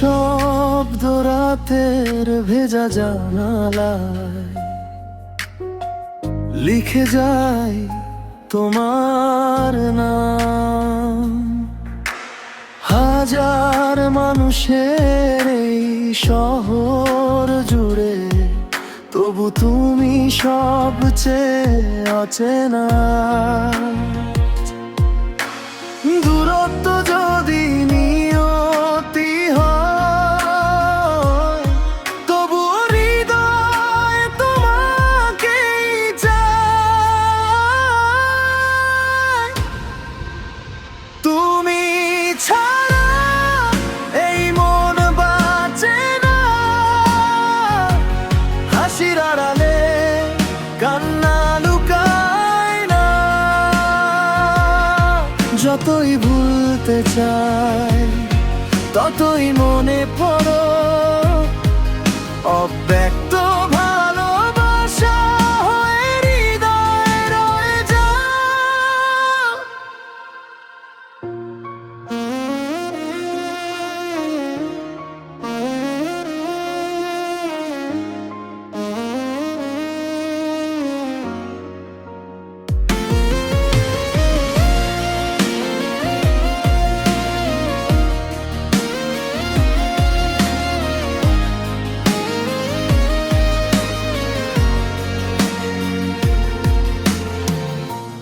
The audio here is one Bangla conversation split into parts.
নিঃশব্দ রাতের ভেজা জানালায় লিখে যাই তোমার নাম। হাজার মানুষের এই শহর জুড়ে তবু তুমি সবচেয়ে অচেনা। দূরত্ব যদি নিয়তি হয় তবু হৃদয় তোমাকেই চায়। তুমি ছাড়া এই মন বাঁচে না, হাসির আড়ালে কান্না লুকায় না। যতই ভুলতে চাই ততই মনে পড়ো অব্যক্ত ভালোবাসা হয়ে হৃদয়ে রয়ে যায়।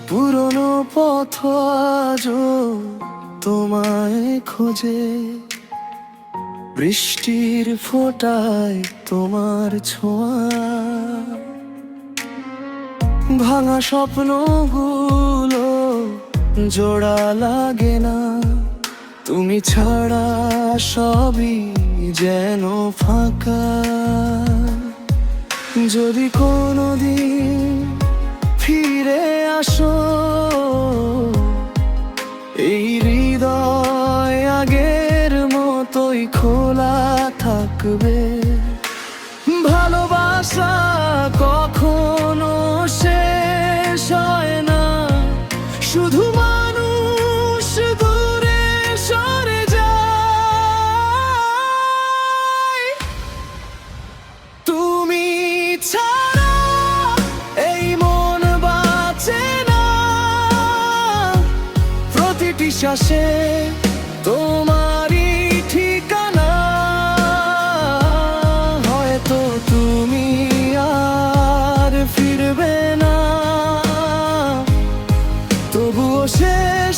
পুরনো পথ আজও তোমায় খোঁজে, বৃষ্টির ফোঁটায় তোমার ছোঁয়া। ভাঙা স্বপ্নগুলো জোড়া লাগে না, তুমি ছাড়া সবই যেন ফাঁকা। যদি কোনোদিন ফিরে আসো এই হৃদয় আগের মতোই খোলা থাকবে। ভালোবাসা কখনো শেষ হয় না, শুধু মানুষ দূরে সরে যায়। তুমি ছাড়া এই মন বাঁচে না, প্রতিটি শ্বাসে তোমারই ঠিকানা। হয়তো তুমি আর ফিরবে না, তবুও শেষ